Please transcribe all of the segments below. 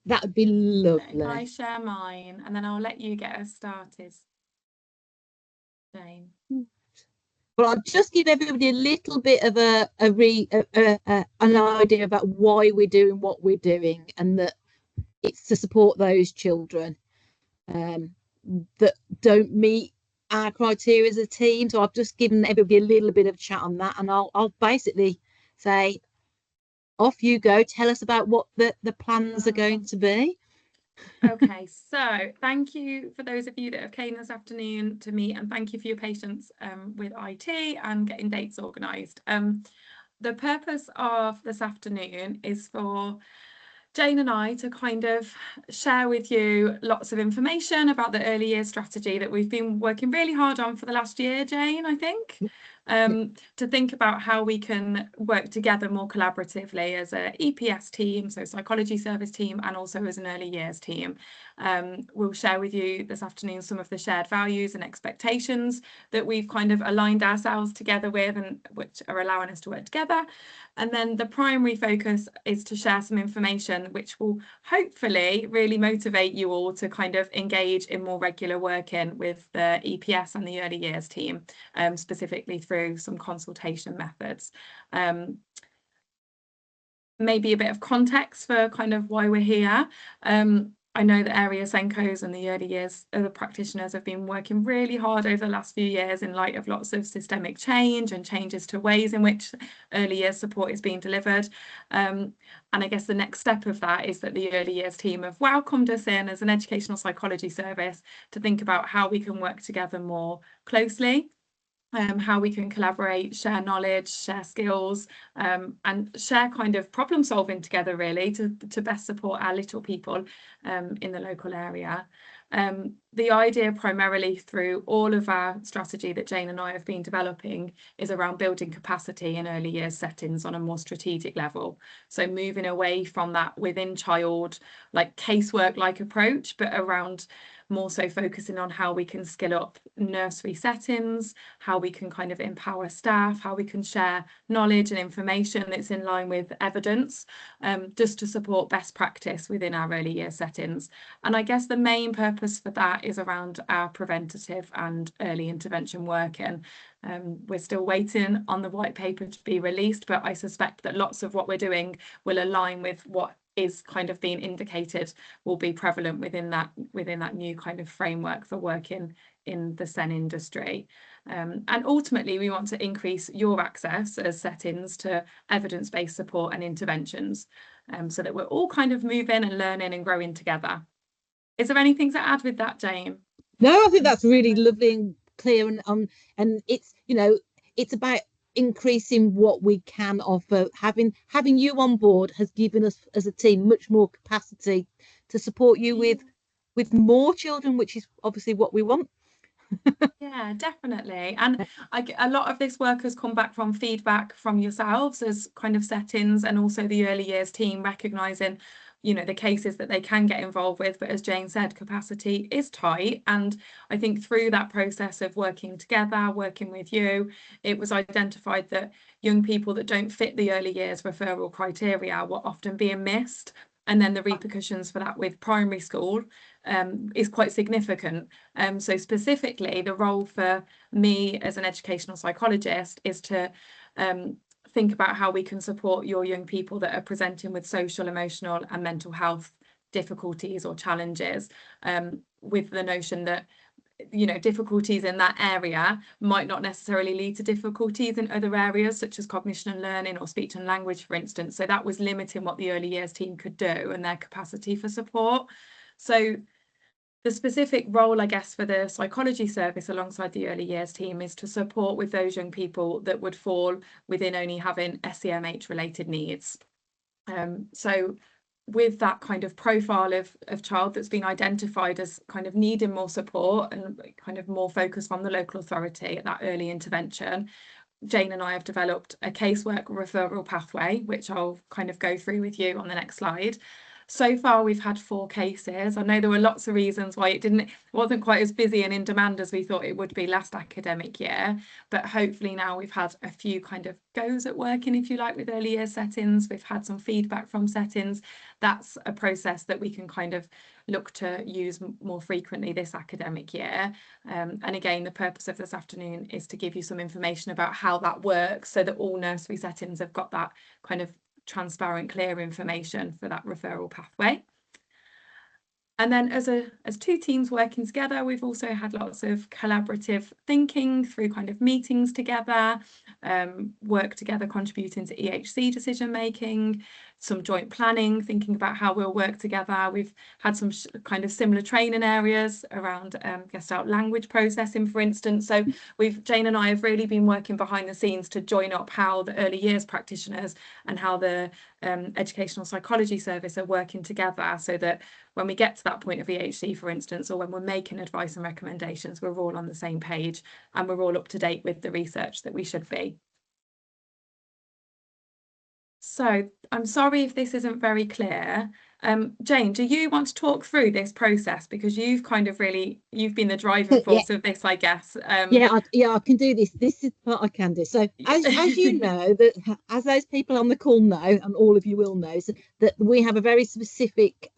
That would be lovely. If I share mine, and then I'll let you get us started, Jane. But I'll just give everybody a little bit of an idea about why we're doing what we're doing, and that it's to support those children um, that don't meet our criteria as a team. So I've just given everybody a little bit of chat on that, and I'll basically say, off you go. Tell us about what the plans are going to be. Okay, so thank you for those of you that have came this afternoon to meet, and thank you for your patience with IT and getting dates organised. The purpose of this afternoon is for Jane and I to kind of share with you lots of information about the early years strategy that we've been working really hard on for the last year, Jane, I think. To think about how we can work together more collaboratively as a EPS team, so psychology service team, and also as an early years team. We'll share with you this afternoon some of the shared values and expectations that we've kind of aligned ourselves together with, and which are allowing us to work together. And then the primary focus is to share some information which will hopefully really motivate you all to kind of engage in more regular working with the EPS and the early years team, specifically through some consultation methods. Maybe a bit of context for kind of why we're here. I know that area SENCOs and the early years the practitioners have been working really hard over the last few years in light of lots of systemic change and changes to ways in which early years support is being delivered. And I guess the next step of that is that the early years team have welcomed us in as an educational psychology service to think about how we can work together more closely. How we can collaborate, share knowledge, share skills, and share kind of problem solving together, really, to best support our little people in the local area. The idea primarily through all of our strategy that Jane and I have been developing is around building capacity in early years settings on a more strategic level. So moving away from that within child, like casework like approach, but around more so focusing on how we can skill up nursery settings, how we can kind of empower staff, how we can share knowledge and information that's in line with evidence, just to support best practice within our early year settings. And I guess the main purpose for that is around our preventative and early intervention working. We're still waiting on the white paper to be released, but I suspect that lots of what we're doing will align with what is kind of being indicated will be prevalent within that new kind of framework for working in the SEN industry. And ultimately, we want to increase your access as settings to evidence-based support and interventions, so that we're all kind of moving and learning and growing together. Is there anything to add with that, Jane? No, I think that's really lovely and clear, and it's it's about increasing what we can offer. Having you on board has given us as a team much more capacity to support you with more children, which is obviously what we want. Yeah, definitely. And a lot of this work has come back from feedback from yourselves as kind of settings, and also the early years team recognising, the cases that they can get involved with. But as Jane said, capacity is tight. And I think through that process of working together, working with you, it was identified that young people that don't fit the early years referral criteria were often being missed. And then the repercussions for that with primary school is quite significant. So specifically, the role for me as an educational psychologist is to think about how we can support your young people that are presenting with social, emotional, and mental health difficulties or challenges, with the notion that difficulties in that area might not necessarily lead to difficulties in other areas, such as cognition and learning or speech and language, for instance. So that was limiting what the early years team could do and their capacity for support. So the specific role, I guess, for the psychology service alongside the early years team is to support with those young people that would fall within only having SEMH related needs. So with that kind of profile of child that's been identified as kind of needing more support and kind of more focus from the local authority at that early intervention, Jane and I have developed a casework referral pathway, which I'll kind of go through with you on the next slide. So far, we've had 4 cases. I know there were lots of reasons why it wasn't quite as busy and in demand as we thought it would be last academic year, but hopefully now we've had a few kind of goes at working, if you like, with early years settings. We've had some feedback from settings. That's a process that we can kind of look to use more frequently this academic year. And again, the purpose of this afternoon is to give you some information about how that works, so that all nursery settings have got that kind of transparent, clear information for that referral pathway. And then as 2 teams working together, we've also had lots of collaborative thinking through kind of meetings together, work together contributing to EHC decision making, some joint planning, thinking about how we'll work together. We've had some kind of similar training areas around Gestalt language processing, for instance. So Jane and I have really been working behind the scenes to join up how the early years practitioners and how the educational psychology service are working together, so that when we get to that point of EHC, for instance, or when we're making advice and recommendations, we're all on the same page and we're all up to date with the research that we should be. So I'm sorry if this isn't very clear. Jane, do you want to talk through this process, because you've been the driving force of this, I guess. Yeah, I can do this. This is what I can do. So as you know, that as those people on the call know, and all of you will know, so that we have a very specific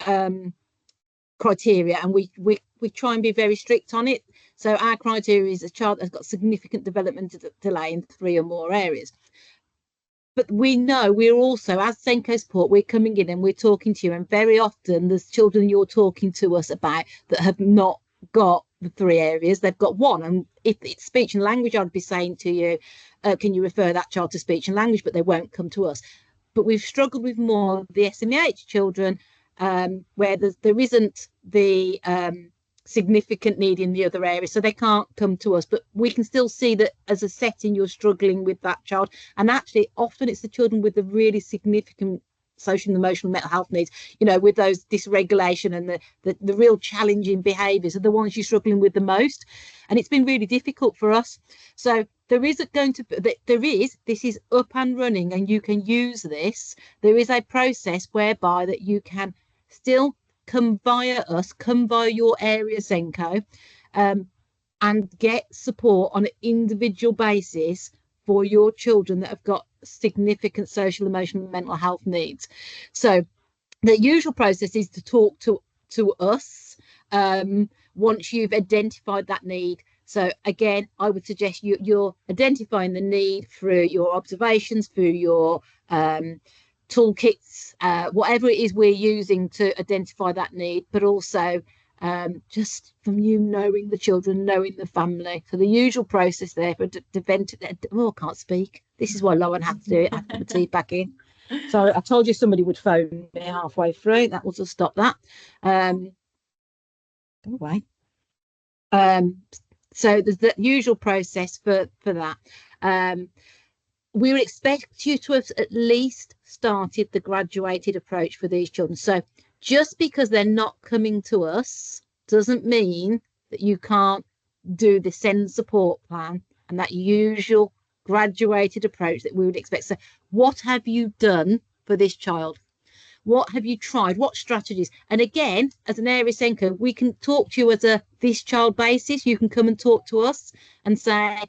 criteria, and we try and be very strict on it. So our criteria is a child has got significant development delay in 3 or more areas. But we know we're also, as SENCO support, we're coming in and we're talking to you, and very often there's children you're talking to us about that have not got the 3 areas, they've got 1. And if it's speech and language, I'd be saying to you, can you refer that child to speech and language, but they won't come to us. But we've struggled with more the SEMH children, where there isn't the significant need in the other areas, so they can't come to us, but we can still see that as a setting you're struggling with that child. And actually often it's the children with the really significant social and emotional mental health needs, you know, with those dysregulation and the real challenging behaviours, are the ones you're struggling with the most. And it's been really difficult for us. So this is up and running, and you can use this. There is a process whereby that you can still come via us, come via your area SENCO, and get support on an individual basis for your children that have got significant social, emotional, and mental health needs. So the usual process is to talk to us once you've identified that need. So again, I would suggest you're identifying the need through your observations, through your toolkits, whatever it is we're using to identify that need, but also just from you knowing the children, knowing the family. So the usual process there for I can't speak. This is why Lauren had to do it. I have to put the teeth back in. So I told you somebody would phone me halfway through. That will just stop that. Go away. So there's the usual process for that. We would expect you to have at least started the graduated approach for these children. So just because they're not coming to us doesn't mean that you can't do the SEND support plan and that usual graduated approach that we would expect. So what have you done for this child? What have you tried? What strategies? And again, as an area SENCO, we can talk to you as a this child basis. You can come and talk to us and say,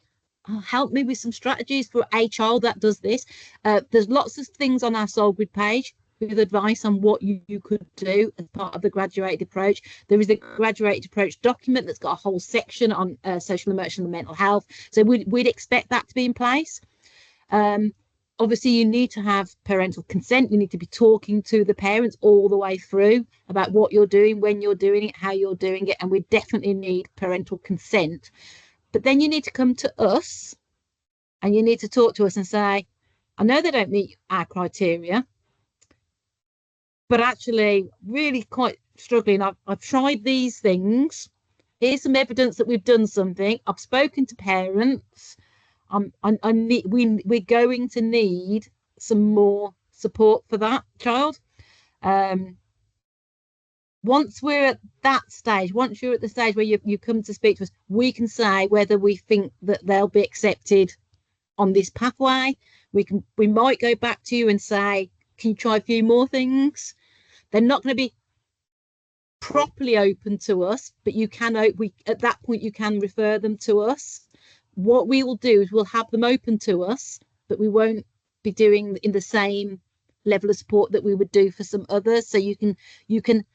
oh, help me with some strategies for a child that does this. There's lots of things on our SolGrid page with advice on what you could do as part of the graduated approach. There is a graduated approach document that's got a whole section on social, emotional, and mental health. So we'd expect that to be in place. Obviously, you need to have parental consent. You need to be talking to the parents all the way through about what you're doing, when you're doing it, how you're doing it, and we definitely need parental consent. But then you need to come to us and you need to talk to us and say, I know they don't meet our criteria, but actually really quite struggling. I've tried these things. Here's some evidence that we've done something. I've spoken to parents. We're going to need some more support for that child. Once we're at that stage, once you're at the stage where you come to speak to us, we can say whether we think that they'll be accepted on this pathway. We might go back to you and say, can you try a few more things? They're not going to be properly open to us, but you can at that point you can refer them to us. What we will do is we'll have them open to us, but we won't be doing in the same level of support that we would do for some others. So you can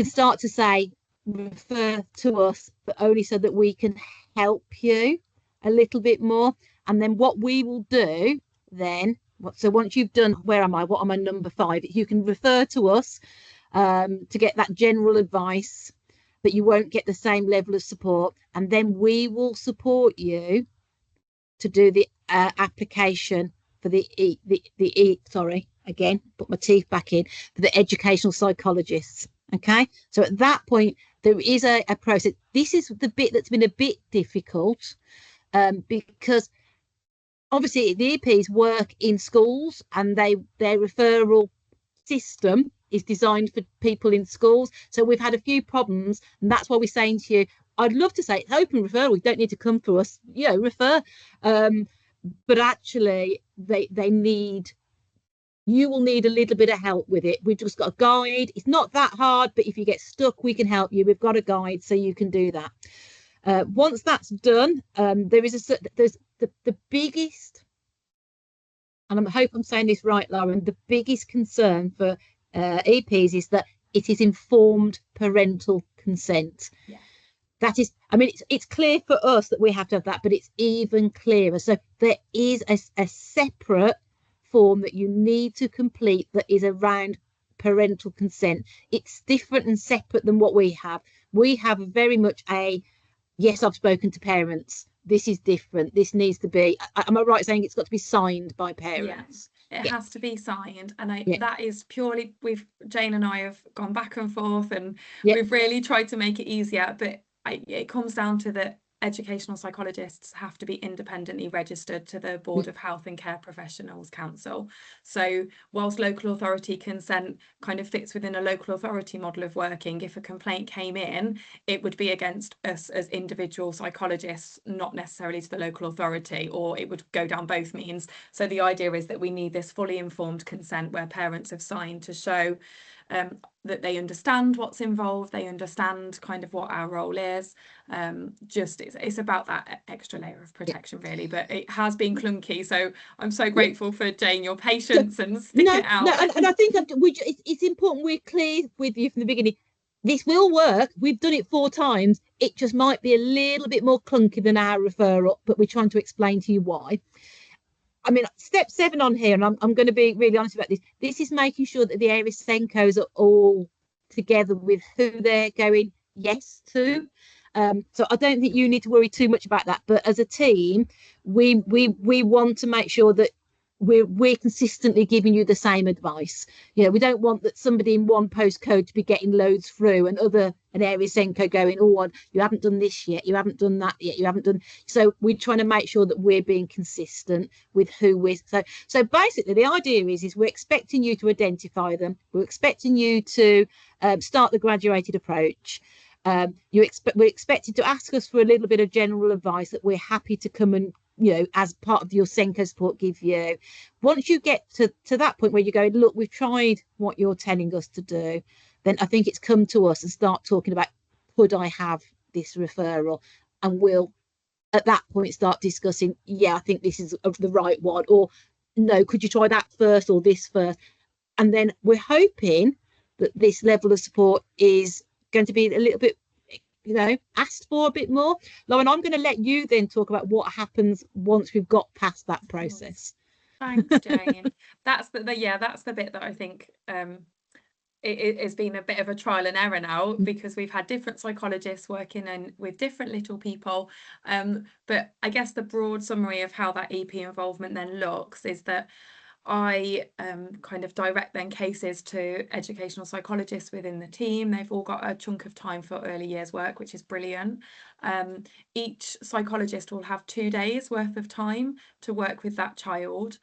start to say refer to us, but only so that we can help you a little bit more. And then what we will do then, so once you've done, where am I? What am I, number 5? You can refer to us to get that general advice, but you won't get the same level of support. And then we will support you to do the application for sorry, again, put my teeth back in, for the educational psychologists. Okay, so at that point, there is a process. This is the bit that's been a bit difficult because obviously the EPs work in schools and their referral system is designed for people in schools. So we've had a few problems, and that's why we're saying to you, I'd love to say it's open referral, you don't need to come to us, refer, but actually you will need a little bit of help with it. We've just got a guide. It's not that hard, but if you get stuck, we can help you. We've got a guide, so you can do that. Once that's done, there's the biggest, and I hope I'm saying this right, Lauren, the biggest concern for EPs is that it is informed parental consent. Yeah. That is, I mean, it's clear for us that we have to have that, but it's even clearer. So there is a separate form that you need to complete that is around parental consent. It's different and separate than what we have. We have very much yes, I've spoken to parents. This is different. This needs to be, am I right saying it's got to be signed by parents? Yeah, it has to be signed, and Yeah. that is purely, Jane and I have gone back and forth, and Yeah. we've really tried to make it easier, but it comes down to that educational psychologists have to be independently registered to the Board of Health and Care Professionals Council. So whilst local authority consent kind of fits within a local authority model of working, if a complaint came in, it would be against us as individual psychologists, not necessarily to the local authority, or it would go down both means. So the idea is that we need this fully informed consent where parents have signed to show that they understand what's involved, they understand kind of what our role is. Just it's about that extra layer of protection, really, but it has been clunky, so I'm so grateful for Jane, your patience and sticking it out. And I think it's important we're clear with you from the beginning. This will work. We've done it 4 times. It just might be a little bit more clunky than our referral, but we're trying to explain to you why. I mean, step 7 on here, and I'm going to be really honest about this. This is making sure that the area SENCOs are all together with who they're going yes to. So I don't think you need to worry too much about that. But as a team, we want to make sure that we're consistently giving you the same advice. We don't want that somebody in one postcode to be getting loads through and an area SENCO going, oh, you haven't done this yet, you haven't done that yet, you haven't done. So we're trying to make sure that we're being consistent with who we're. So basically, the idea is we're expecting you to identify them. We're expecting you to start the graduated approach. We're expected to ask us for a little bit of general advice that we're happy to come and, as part of your SENCO support, give you. Once you get to that point where you go, look, we've tried what you're telling us to do, then I think it's come to us and start talking about, could I have this referral? And we'll, at that point, start discussing, I think this is the right one, or no, could you try that first or this first? And then we're hoping that this level of support is going to be a little bit, asked for a bit more. Lauren, I'm going to let you then talk about what happens once we've got past that process. Thanks, Jane. That's the bit that I think it has been a bit of a trial and error now, because we've had different psychologists working with different little people. But I guess the broad summary of how that EP involvement then looks is that I kind of direct then cases to educational psychologists within the team. They've all got a chunk of time for early years work, which is brilliant. Each psychologist will have 2 days worth of time to work with that child.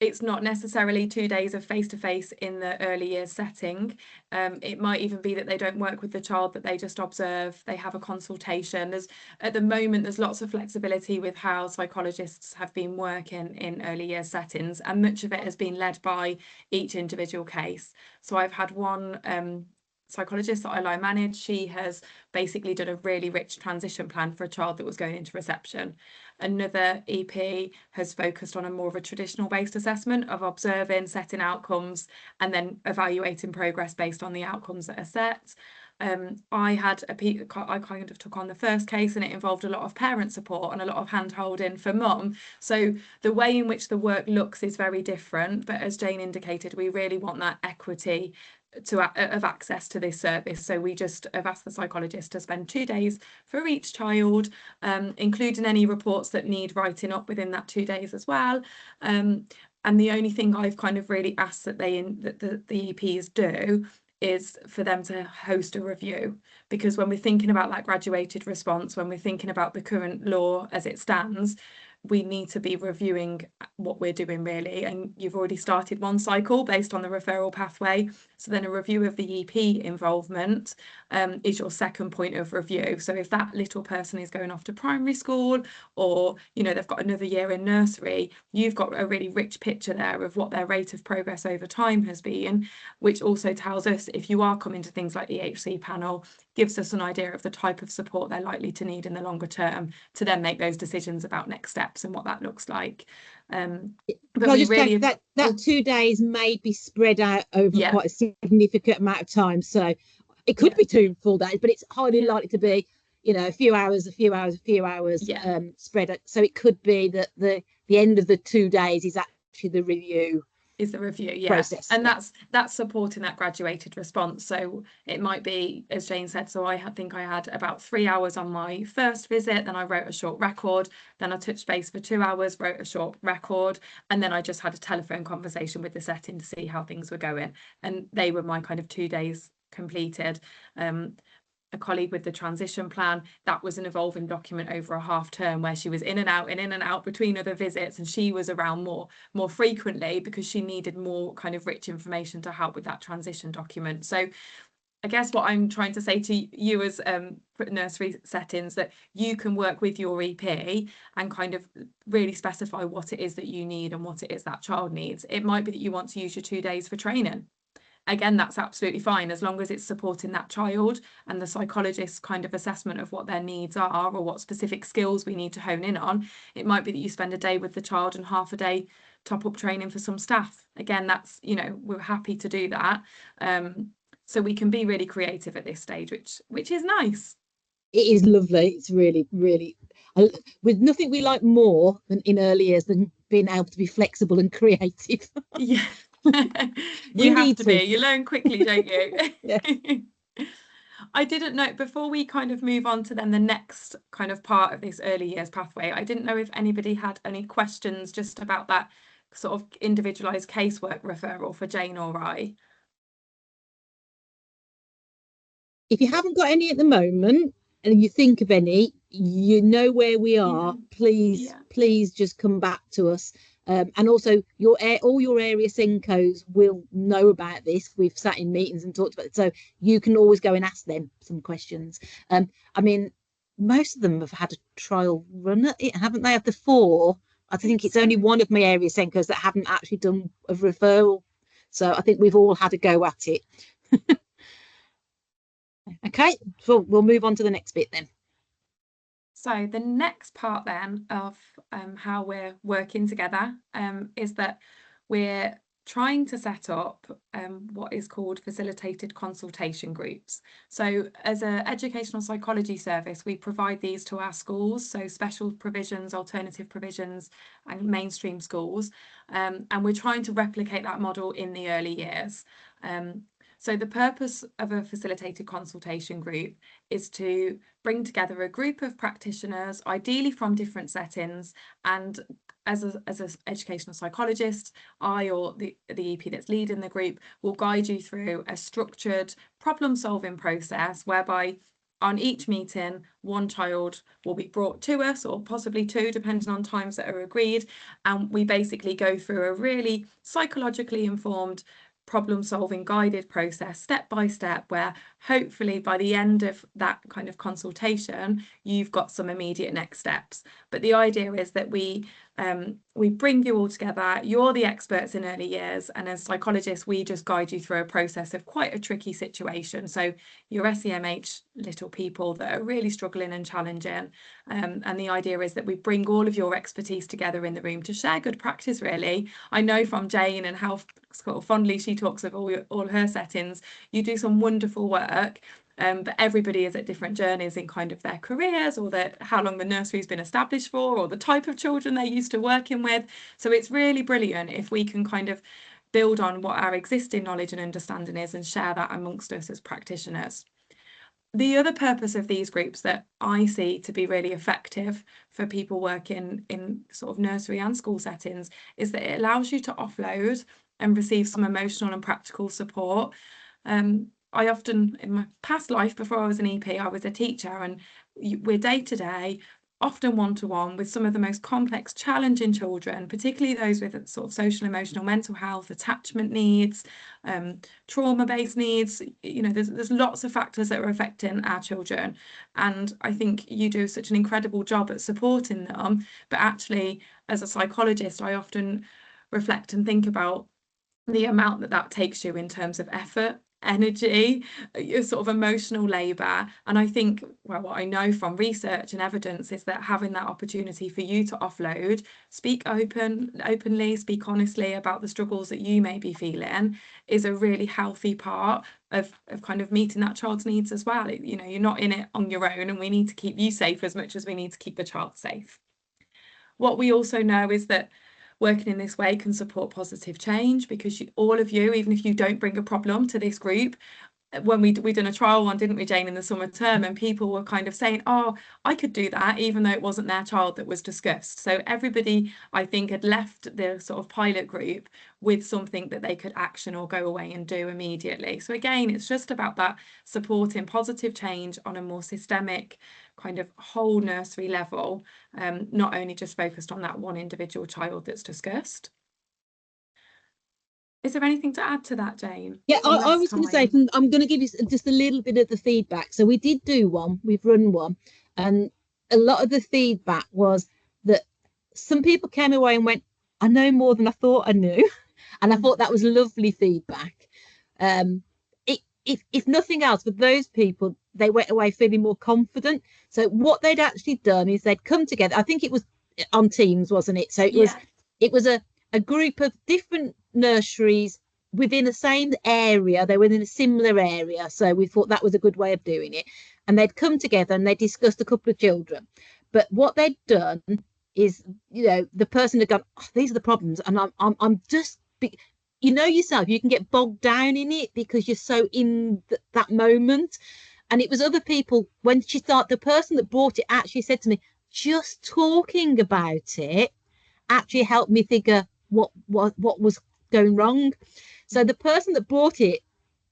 it's not necessarily 2 days of face-to-face in the early years setting. It might even be that they don't work with the child, that they just observe, they have a consultation. At the moment, there's lots of flexibility with how psychologists have been working in early years settings, and much of it has been led by each individual case. So I've had one psychologist that I line manage. She has basically done a really rich transition plan for a child that was going into reception. Another EP has focused on a more of a traditional based assessment of observing, setting outcomes, and then evaluating progress based on the outcomes that are set. I kind of took on the first case, and it involved a lot of parent support and a lot of hand holding for mum. So the way in which the work looks is very different, but as Jane indicated, we really want that equity of access to this service. So we just have asked the psychologist to spend 2 days for each child, including any reports that need writing up within that 2 days as well. And the only thing I've kind of really asked that the EPs do is for them to host a review, because when we're thinking about that graduated response, when we're thinking about the current law as it stands, we need to be reviewing what we're doing really. And you've already started one cycle based on the referral pathway, so then a review of the EP involvement is your second point of review. So if that little person is going off to primary school, or they've got another year in nursery, you've got a really rich picture there of what their rate of progress over time has been, which also tells us, if you are coming to things like the EHC panel, gives us an idea of the type of support they're likely to need in the longer term, to then make those decisions about next steps and what that looks like. But we really that 2 days may be spread out over quite a significant amount of time, so it could be 2 full days, but it's highly likely to be a few hours spread out. So it could be that the end of the 2 days is actually the review process. And that's supporting that graduated response. So it might be, as Jane said, so I think I had about 3 hours on my first visit, then I wrote a short record, then I touched base for 2 hours, wrote a short record, and then I just had a telephone conversation with the setting to see how things were going. And they were my kind of 2 days completed. A colleague with the transition plan, that was an evolving document over a half term, where she was in and out between other visits, and she was around more frequently because she needed more kind of rich information to help with that transition document. So I guess what I'm trying to say to you as nursery settings, that you can work with your EP and kind of really specify what it is that you need and what it is that child needs. It might be that you want to use your 2 days for training. Again, that's absolutely fine, as long as it's supporting that child and the psychologist's kind of assessment of what their needs are, or what specific skills we need to hone in on. It might be that you spend a day with the child and half a day top up training for some staff. Again, that's, we're happy to do that. So we can be really creative at this stage, which is nice. It is lovely. It's really, really, with nothing we like more than in early years than being able to be flexible and creative. Yeah. You have to be. You learn quickly, don't you? I didn't know, before we kind of move on to then the next kind of part of this early years pathway, I didn't know if anybody had any questions just about that sort of individualized casework referral for Jane or I. If you haven't got any at the moment and you think of any, you know where we are. Please just come back to us. And also all your area SENCOs will know about this. We've sat in meetings and talked about it, so you can always go and ask them some questions. I mean, most of them have had a trial run at it, haven't they? After 4, I think it's only one of my area SENCOs that haven't actually done a referral. So I think we've all had a go at it. Okay, so we'll move on to the next bit then. So the next part then of how we're working together is that we're trying to set up what is called facilitated consultation groups. So as an educational psychology service, we provide these to our schools, so special provisions, alternative provisions, and mainstream schools, and we're trying to replicate that model in the early years. So the purpose of a facilitated consultation group is to bring together a group of practitioners, ideally from different settings, and as an educational psychologist, I or the EP that's leading the group will guide you through a structured problem-solving process whereby on each meeting, one child will be brought to us, or possibly two, depending on times that are agreed. And we basically go through a really psychologically informed problem-solving guided process, step by step, where hopefully by the end of that kind of consultation, you've got some immediate next steps. But the idea is that we bring you all together. You're the experts in early years, and as psychologists, we just guide you through a process of quite a tricky situation. So your SEMH little people that are really struggling and challenging, and the idea is that we bring all of your expertise together in the room to share good practice. Really, I know from Jane and how sort of fondly she talks of all her settings, you do some wonderful work. But everybody is at different journeys in kind of their careers, or how long the nursery's been established for, or the type of children they're used to working with. So it's really brilliant if we can kind of build on what our existing knowledge and understanding is and share that amongst us as practitioners. The other purpose of these groups that I see to be really effective for people working in sort of nursery and school settings is that it allows you to offload and receive some emotional and practical support. I often, in my past life, before I was an EP, I was a teacher, and we're day to day, often one-to-one with some of the most complex, challenging children, particularly those with sort of social, emotional, mental health, attachment needs, trauma-based needs. You know, there's lots of factors that are affecting our children, and I think you do such an incredible job at supporting them. But actually, as a psychologist, I often reflect and think about the amount that takes you in terms of effort, energy, your sort of emotional labour. And I think, well, what I know from research and evidence is that having that opportunity for you to offload, speak openly, speak honestly about the struggles that you may be feeling is a really healthy part of kind of meeting that child's needs as well. You know, you're not in it on your own, and we need to keep you safe as much as we need to keep the child safe. What we also know is that working in this way can support positive change, because all of you, even if you don't bring a problem to this group, when we done a trial one, didn't we, Jane, in the summer term, and people were kind of saying, oh, I could do that, even though it wasn't their child that was discussed. So everybody, I think, had left the sort of pilot group with something that they could action or go away and do immediately. So again, it's just about that supporting positive change on a more systemic kind of whole nursery level, not only just focused on that one individual child that's discussed. Is there anything to add to that, Jane? Yeah, I was going to say, I'm going to give you just a little bit of the feedback. So we did do one, we've run one, and a lot of the feedback was that some people came away and went, I know more than I thought I knew. And I thought that was lovely feedback. If nothing else, for those people, they went away feeling more confident. So what they'd actually done is they'd come together. I think it was on Teams, wasn't it? So it was a group of different nurseries within the same area. They were in a similar area. So we thought that was a good way of doing it. And they'd come together and they discussed a couple of children. But what they'd done is, you know, the person had gone, oh, these are the problems. And I'm just... You know yourself, you can get bogged down in it because you're so in that moment. And it was other people, when she started, the person that brought it actually said to me, just talking about it actually helped me figure what was going wrong. So the person that brought it,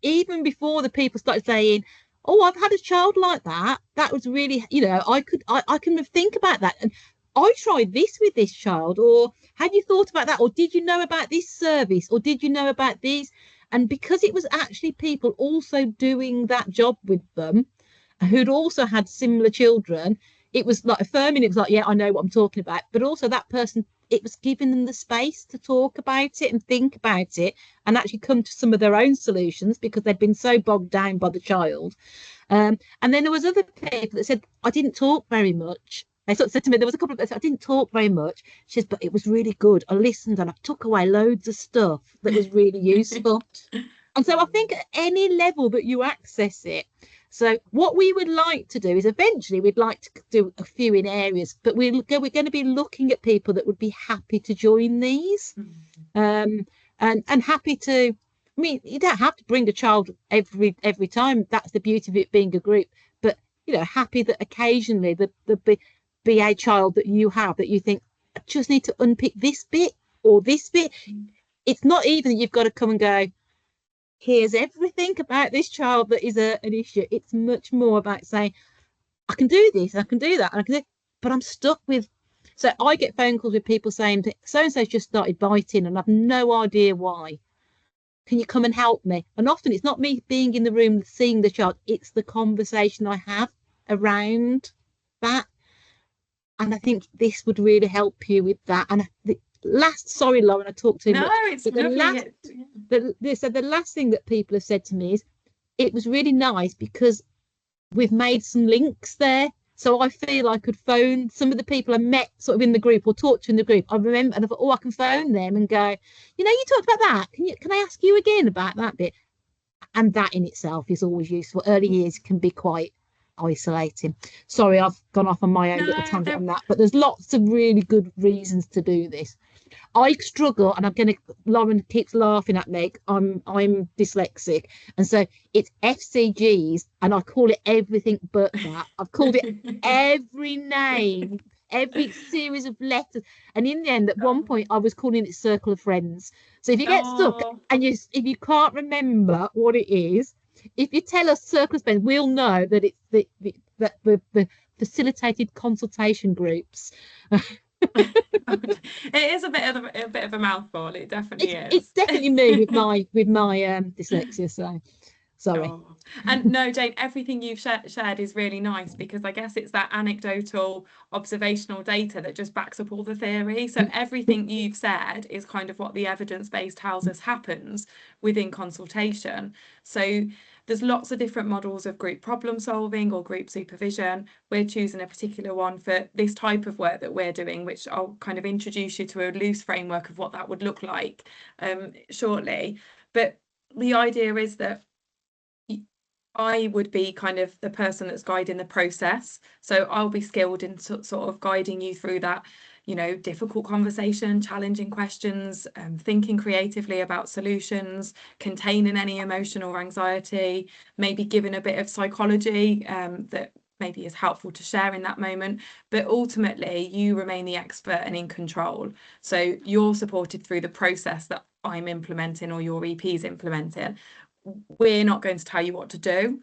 even before the people started saying, oh, I've had a child like that, that was really, you know, I can think about that. And I tried this with this child, or had you thought about that, or did you know about this service, or did you know about these? And because it was actually people also doing that job with them who'd also had similar children, it was like affirming. It was like, yeah, I know what I'm talking about. But also that person, it was giving them the space to talk about it and think about it and actually come to some of their own solutions because they'd been so bogged down by the child. And then there was other people that said, I didn't talk very much. They sort of said to me, there was a couple of them that said, I didn't talk very much. She says, but it was really good. I listened and I took away loads of stuff that was really useful. And so I think at any level that you access it. So what we would like to do is eventually we'd like to do a few in areas, but we're going to be looking at people that would be happy to join these, and happy to. I mean, you don't have to bring a child every time. That's the beauty of it being a group. But you know, happy that occasionally the be a child that you have that you think, I just need to unpick this bit or this bit. It's not even that you've got to come and go, here's everything about this child that is an issue. It's much more about saying, I can do this, I can do that, and I can do, but I'm stuck with. So I get phone calls with people saying so and so's just started biting and I've no idea why. Can you come and help me? And often it's not me being in the room seeing the child, it's the conversation I have around that. And I think this would really help you with that. And the last, sorry, Lauren, I talked too No, much. it's But the lovely. last, the last thing that people have said to me is, it was really nice because we've made some links there. So I feel I could phone some of the people I met sort of in the group or talked to in the group. I remember, and I thought, oh, I can phone them and go, you talked about that. Can I ask you again about that bit? And that in itself is always useful. Early years can be quite isolating. Sorry, I've gone off on my own little No, tangent on that, but there's lots of really good reasons to do this. I struggle, and Lauren keeps laughing at me. I'm dyslexic, and so it's FCGs, and I call it everything but that. I've called it every name, every series of letters, and in the end, at one point, I was calling it Circle of Friends. So if you get stuck Oh. and if you can't remember what it is, if you tell us Circle of Friends, we'll know that it's the facilitated consultation groups. It is a bit of a mouthful. It definitely It's is. definitely me with my dyslexia. So sorry. Oh. And no, Jane, everything you've shared is really nice, because I guess it's that anecdotal observational data that just backs up all the theory. So everything you've said is kind of what the evidence base tells us happens within consultation. So there's lots of different models of group problem solving or group supervision. We're choosing a particular one for this type of work that we're doing, which I'll kind of introduce you to a loose framework of what that would look like shortly. But the idea is that I would be kind of the person that's guiding the process. So I'll be skilled in sort of guiding you through that, difficult conversation, challenging questions, thinking creatively about solutions, containing any emotion or anxiety, maybe giving a bit of psychology that maybe is helpful to share in that moment. But ultimately, you remain the expert and in control. So you're supported through the process that I'm implementing or your EP's implementing. We're not going to tell you what to do.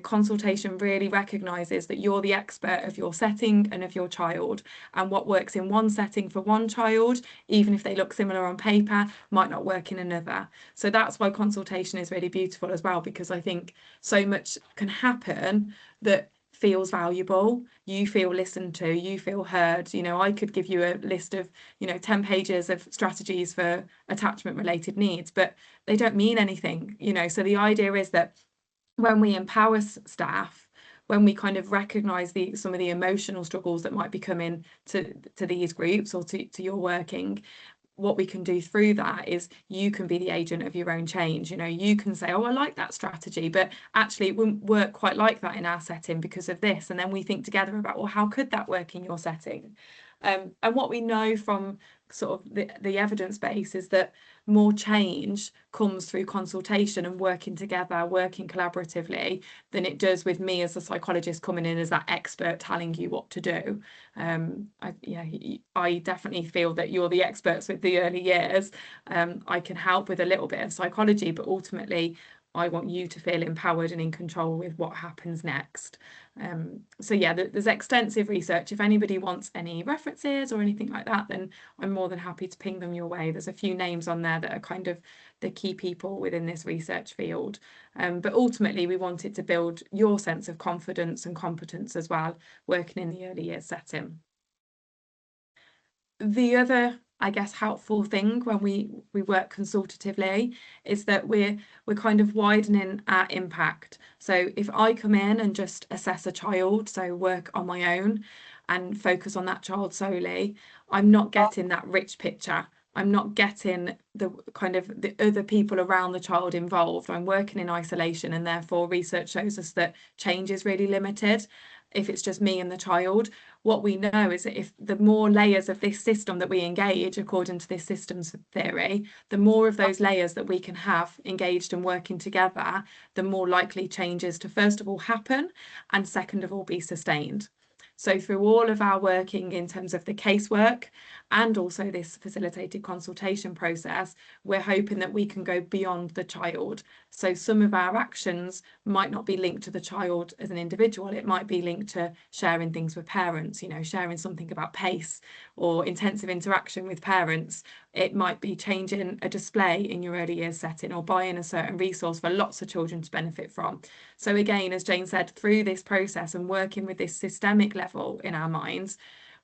Consultation really recognises that you're the expert of your setting and of your child, and what works in one setting for one child, even if they look similar on paper, might not work in another. So that's why consultation is really beautiful as well, because I think so much can happen that feels valuable. You feel listened to, you feel heard. I could give you a list of 10 pages of strategies for attachment related needs, but they don't mean anything. So the idea is that when we empower staff, when we kind of recognize some of the emotional struggles that might be coming to these groups or to your working, what we can do through that is you can be the agent of your own change. You can say, oh, I like that strategy, but actually it wouldn't work quite like that in our setting because of this. And then we think together about, well, how could that work in your setting? And what we know from sort of the evidence base is that more change comes through consultation and working together, working collaboratively, than it does with me as a psychologist coming in as that expert telling you what to do. I definitely feel that you're the experts with the early years. I can help with a little bit of psychology, but ultimately I want you to feel empowered and in control with what happens next. So yeah, there's extensive research. If anybody wants any references or anything like that, then I'm more than happy to ping them your way. There's a few names on there that are kind of the key people within this research field. But ultimately, we wanted to build your sense of confidence and competence as well, working in the early years setting. The other, I guess, helpful thing when we work consultatively is that we're kind of widening our impact. So if I come in and just assess a child, so work on my own and focus on that child solely, I'm not getting that rich picture. I'm not getting the kind of the other people around the child involved. I'm working in isolation, and therefore research shows us that change is really limited if it's just me and the child. What we know is that if the more layers of this system that we engage, according to this systems theory, the more of those layers that we can have engaged and working together, the more likely changes to first of all happen, and second of all be sustained. So through all of our working in terms of the casework and also this facilitated consultation process, we're hoping that we can go beyond the child. So some of our actions might not be linked to the child as an individual. It might be linked to sharing things with parents, you know, sharing something about pace or intensive interaction with parents. It might be changing a display in your early years setting or buying a certain resource for lots of children to benefit from. So again, as Jane said, through this process and working with this systemic level in our minds,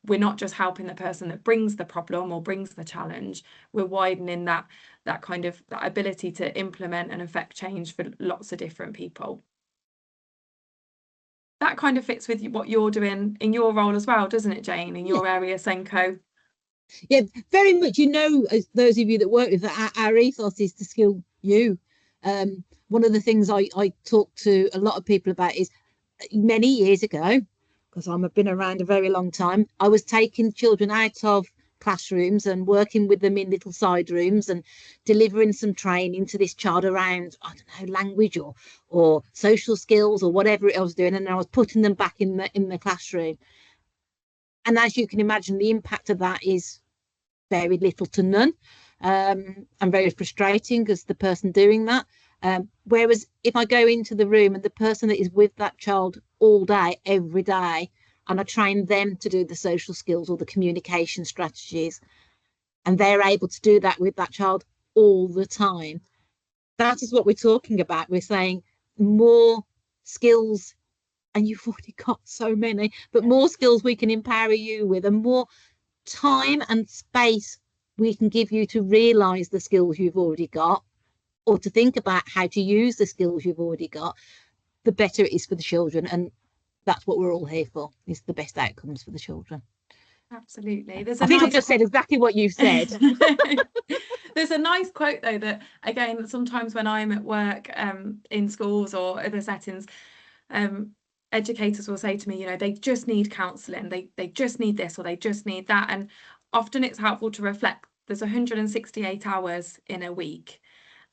we're not just helping the person that brings the problem or brings the challenge, we're widening that kind of that ability to implement and affect change for lots of different people. That kind of fits with what you're doing in your role as well, doesn't it, Jane, in your area, SENCO? Yeah, very much. You know, as those of you that work with that, our ethos is to skill you. One of the things I talk to a lot of people about is many years ago, because I've been around a very long time, I was taking children out of classrooms and working with them in little side rooms and delivering some training to this child around, I don't know, language or social skills or whatever I was doing, and I was putting them back in the classroom. And as you can imagine, the impact of that is very little to none, and very frustrating as the person doing that. Whereas if I go into the room and the person that is with that child all day, every day, and I train them to do the social skills or the communication strategies, and they're able to do that with that child all the time, that is what we're talking about. We're saying more skills, and you've already got so many, but more skills we can empower you with, and more time and space we can give you to realize the skills you've already got, or to think about how to use the skills you've already got, the better it is for the children. And that's what we're all here for, is the best outcomes for the children. Absolutely. I think I've just said exactly what you've said. There's a nice quote though that, again, sometimes when I'm at work in schools or other settings, educators will say to me, you know, they just need counselling, they just need this or they just need that. And often it's helpful to reflect there's 168 hours in a week,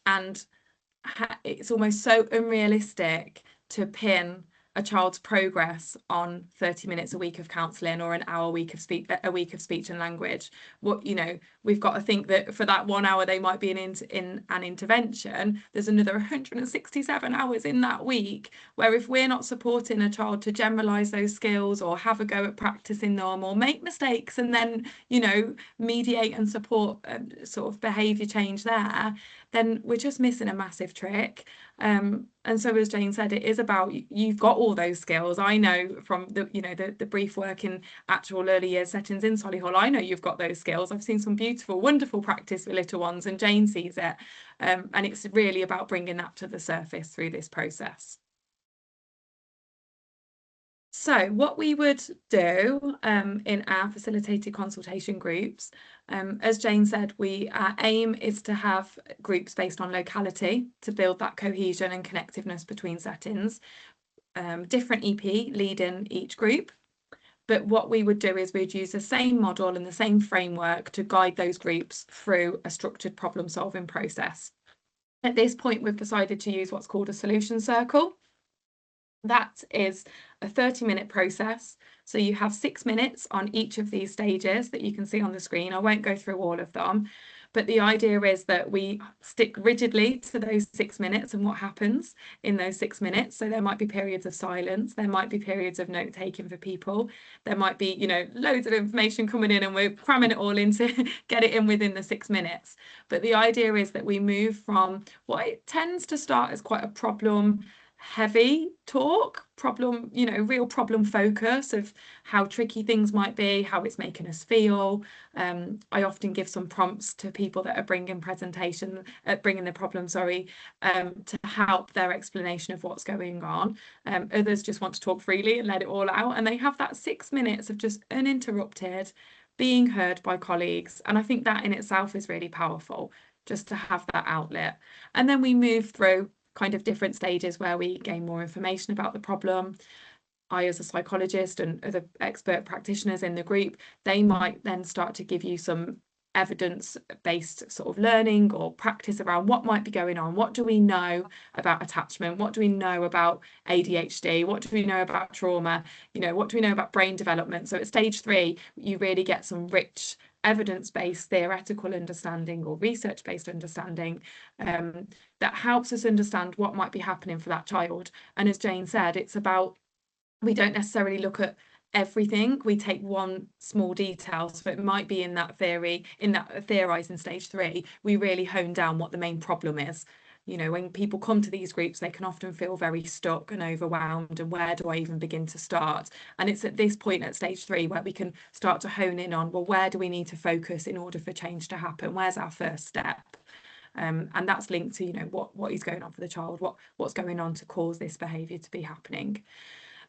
and it's almost so unrealistic to pin a child's progress on 30 minutes a week of counselling or an hour a week of speech and language. What, you know, we've got to think that for that 1 hour they might be in an intervention, there's another 167 hours in that week, where if we're not supporting a child to generalize those skills or have a go at practicing them or make mistakes and then, you know, mediate and support sort of behaviour change there, then we're just missing a massive trick. And so, as Jane said, it is about, you've got all those skills. I know from the, you know, the brief work in actual early years settings in Solihull, I know you've got those skills. I've seen some beautiful, wonderful practice with little ones, and Jane sees it. And it's really about bringing that to the surface through this process. So what we would do in our facilitated consultation groups, as Jane said, our aim is to have groups based on locality to build that cohesion and connectiveness between settings, different EP leading each group. But what we would do is we'd use the same model and the same framework to guide those groups through a structured problem solving process. At this point, we've decided to use what's called a solution circle. That is a 30-minute process. So you have 6 minutes on each of these stages that you can see on the screen. I won't go through all of them, but the idea is that we stick rigidly to those 6 minutes and what happens in those 6 minutes. So there might be periods of silence, there might be periods of note taking for people, there might be, you know, loads of information coming in and we're cramming it all in to get it in within the 6 minutes. But the idea is that we move from what it tends to start as quite a problem heavy talk, problem, you know, real problem focus of how tricky things might be, how it's making us feel. I often give some prompts to people that are bringing the problem, to help their explanation of what's going on. Others just want to talk freely and let it all out, and they have that 6 minutes of just uninterrupted being heard by colleagues. And I think that in itself is really powerful, just to have that outlet. And then we move through kind of different stages where we gain more information about the problem. I, as a psychologist, and other expert practitioners in the group, they might then start to give you some evidence-based sort of learning or practice around what might be going on. What do we know about attachment? What do we know about ADHD? What do we know about trauma? You know, what do we know about brain development? So at stage 3, you really get some rich evidence-based theoretical understanding or research-based understanding that helps us understand what might be happening for that child. And as Jane said, it's about, we don't necessarily look at everything, we take one small detail. So it might be in that theory, in that theorise in stage 3, we really hone down what the main problem is. You know, when people come to these groups, they can often feel very stuck and overwhelmed, and where do I even begin to start? And it's at this point at stage 3 where we can start to hone in on, well, where do we need to focus in order for change to happen? Where's our first step? And that's linked to, you know, what is going on for the child, what's going on to cause this behaviour to be happening.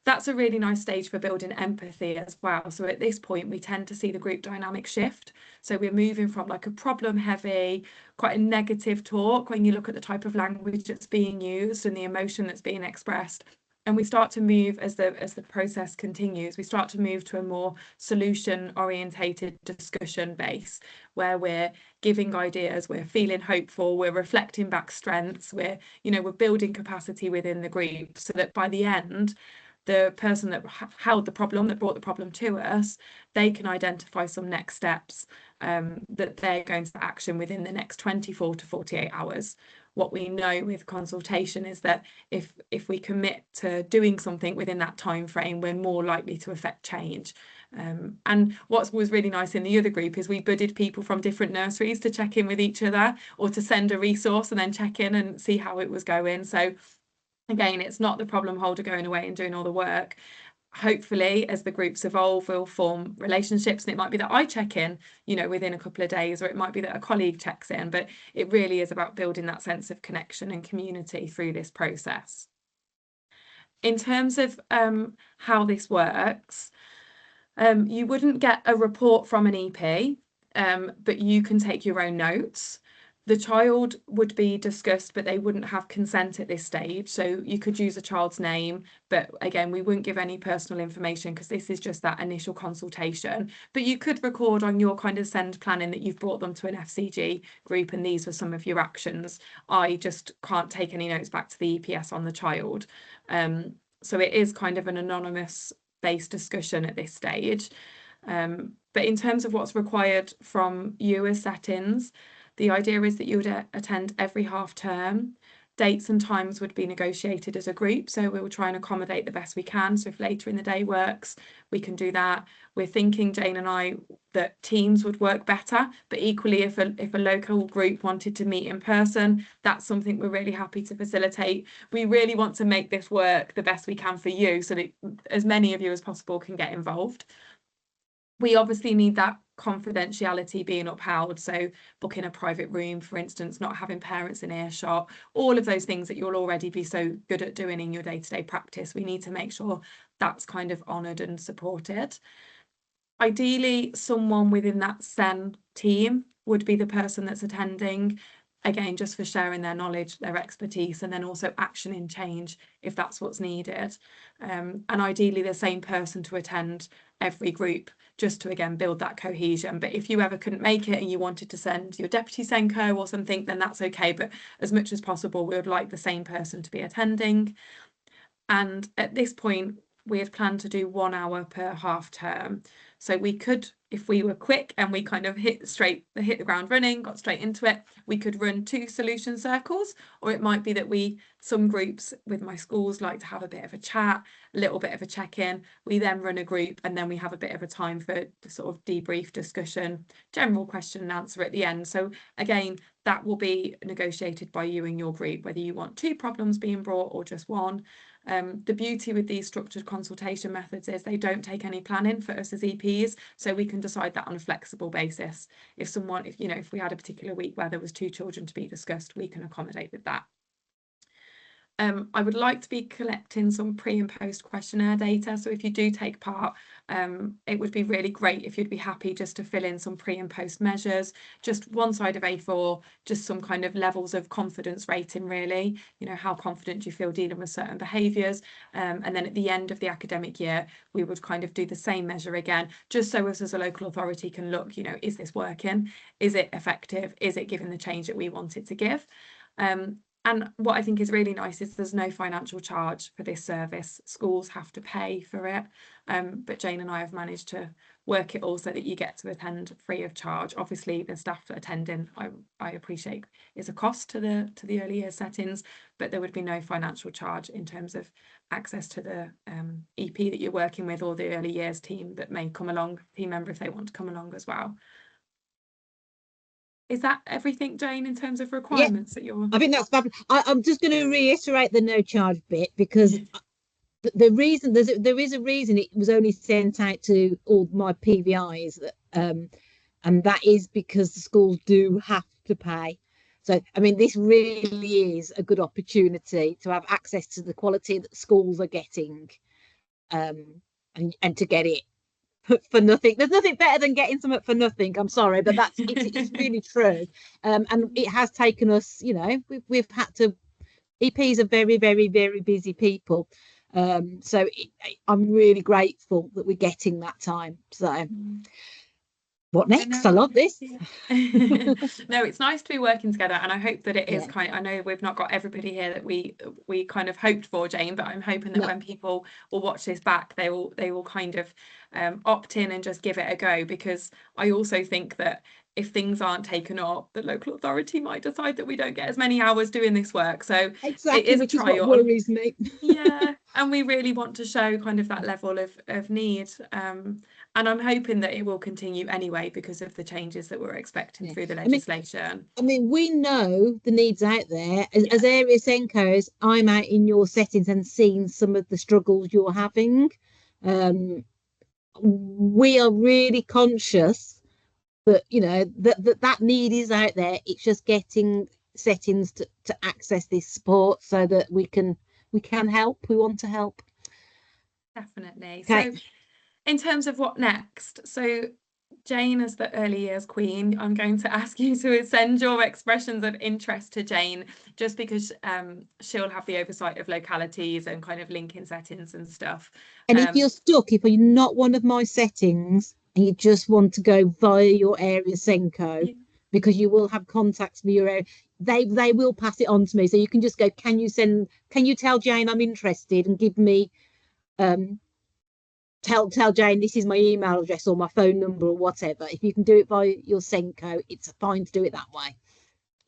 That's a really nice stage for building empathy as well. So at this point, we tend to see the group dynamic shift. So we're moving from like a problem heavy, quite a negative talk when you look at the type of language that's being used and the emotion that's being expressed. And we start to move, as the process continues, we start to move to a more solution orientated discussion base, where we're giving ideas, we're feeling hopeful, we're reflecting back strengths, we're building capacity within the group, so that by the end, the person that held the problem, that brought the problem to us, they can identify some next steps that they're going to action within the next 24 to 48 hours. What we know with consultation is that if we commit to doing something within that time frame, we're more likely to affect change. And what was really nice in the other group is we budded people from different nurseries to check in with each other, or to send a resource and then check in and see how it was going. So again, it's not the problem holder going away and doing all the work. Hopefully, as the groups evolve, we'll form relationships, and it might be that I check in, within a couple of days, or it might be that a colleague checks in, but it really is about building that sense of connection and community through this process. In terms of how this works, you wouldn't get a report from an EP, but you can take your own notes. The child would be discussed, but they wouldn't have consent at this stage. So you could use a child's name, but again, we wouldn't give any personal information because this is just that initial consultation. But you could record on your kind of send planning that you've brought them to an FCG group and these were some of your actions. I just can't take any notes back to the EPS on the child. So it is kind of an anonymous based discussion at this stage. But in terms of what's required from you as settings, the idea is that you would attend every half term. Dates and times would be negotiated as a group, so we will try and accommodate the best we can. So if later in the day works, we can do that. We're thinking, Jane and I, that teams would work better, but equally if a local group wanted to meet in person, that's something we're really happy to facilitate. We really want to make this work the best we can for you, so that as many of you as possible can get involved. We obviously need that confidentiality being upheld, so booking a private room, for instance, not having parents in earshot, all of those things that you'll already be so good at doing in your day-to-day practice. We need to make sure that's kind of honoured and supported. Ideally, someone within that SEN team would be the person that's attending, again, just for sharing their knowledge, their expertise, and then also actioning change if that's what's needed. And ideally the same person to attend every group, just to again build that cohesion. But if you ever couldn't make it and you wanted to send your deputy SENCO or something, then that's okay. But as much as possible, we would like the same person to be attending. And at this point, we had planned to do 1 hour per half term. So we could, if we were quick and we kind of hit the ground running, got straight into it, we could run 2 solution circles, or it might be that some groups with my schools like to have a bit of a chat, a little bit of a check-in. We then run a group and then we have a bit of a time for the sort of debrief discussion, general question and answer at the end. So again, that will be negotiated by you and your group, whether you want 2 problems being brought or just 1. The beauty with these structured consultation methods is they don't take any planning for us as EPs, so we can decide that on a flexible basis. If we had a particular week where there was 2 children to be discussed, we can accommodate with that. I would like to be collecting some pre and post questionnaire data. So if you do take part, it would be really great if you'd be happy just to fill in some pre and post measures, just one side of A4, just some kind of levels of confidence rating, really, you know, how confident you feel dealing with certain behaviours, and then at the end of the academic year we would kind of do the same measure again, just so us as a local authority can look, you know, is this working, is it effective, is it giving the change that we want it to give. And what I think is really nice is there's no financial charge for this service. Schools have to pay for it, but Jane and I have managed to work it all so that you get to attend free of charge. Obviously, the staff attending, I appreciate, is a cost to the early years settings, but there would be no financial charge in terms of access to the EP that you're working with, or the early years team that may come along, team member if they want to come along as well. Is that everything, Jane, in terms of requirements that you're... I think that's fabulous. I'm just going to reiterate the no charge bit, because the reason there is a reason it was only sent out to all my PVIs, and that is because the schools do have to pay. So, I mean, this really is a good opportunity to have access to the quality that schools are getting, and to get it for nothing. There's nothing better than getting something for nothing. I'm sorry, but it's really true. And it has taken us, you know, we've had to. EPs are very, very, very busy people. So I'm really grateful that we're getting that time. So what next? I love this. No, it's nice to be working together, and I hope that it is I know we've not got everybody here that we kind of hoped for, Jane, but I'm hoping that when people will watch this back, they will kind of opt in and just give it a go, because I also think that if things aren't taken up, the local authority might decide that we don't get as many hours doing this work. So exactly, it is which a trial. Is what worries me. Yeah, and we really want to show kind of that level of need, and I'm hoping that it will continue anyway because of the changes that we're expecting through the legislation. I mean, we know the needs out there. As area SENCOs, I'm out in your settings and seeing some of the struggles you're having. We are really conscious that, you know, that need is out there. It's just getting settings to access this support so that we can help. We want to help. Definitely. Okay. So in terms of what next, so Jane, as the early years queen, I'm going to ask you to send your expressions of interest to Jane, just because she'll have the oversight of localities and kind of linking settings and stuff. And if you're stuck, if you're not one of my settings and you just want to go via your area SENCO, because you will have contacts for your area, they will pass it on to me. So you can just go, can you tell Jane I'm interested, and give me tell Jane this is my email address or my phone number or whatever. If you can do it by your SENCO, it's fine to do it that way.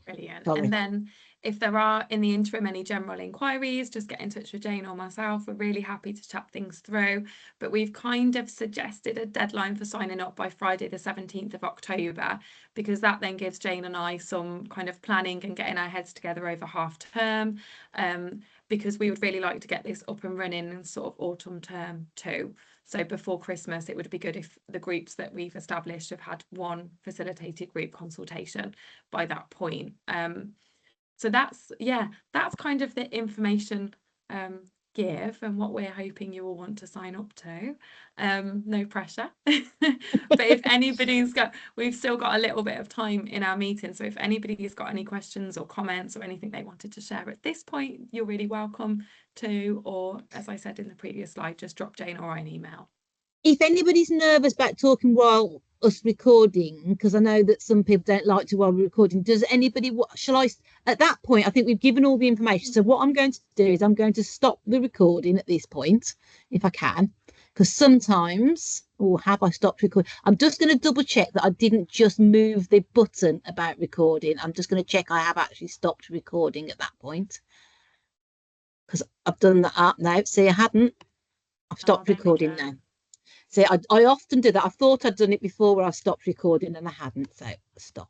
Brilliant. Sorry. And then if there are in the interim any general inquiries, just get in touch with Jane or myself. We're really happy to chat things through, but we've kind of suggested a deadline for signing up by Friday the 17th of October, because that then gives Jane and I some kind of planning and getting our heads together over half term, because we would really like to get this up and running in sort of autumn term too. So before Christmas, it would be good if the groups that we've established have had one facilitated group consultation by that point. So that's kind of the information give and what we're hoping you will want to sign up to. No pressure. But if anybody's we've still got a little bit of time in our meeting, so if anybody's got any questions or comments or anything they wanted to share at this point, you're really welcome to, or as I said in the previous slide, just drop Jane or I an email. If anybody's nervous about talking while us recording, because I know that some people don't like to while we're recording, does anybody, shall I, at that point, I think we've given all the information. So what I'm going to do is I'm going to stop the recording at this point, if I can, because sometimes, or have I stopped recording? I'm just going to double check that I didn't just move the button about recording. I'm just going to check I have actually stopped recording at that point, because I've done that up now. See, I hadn't. I've stopped recording now. See, I often do that. I thought I'd done it before where I stopped recording and I hadn't, so stop.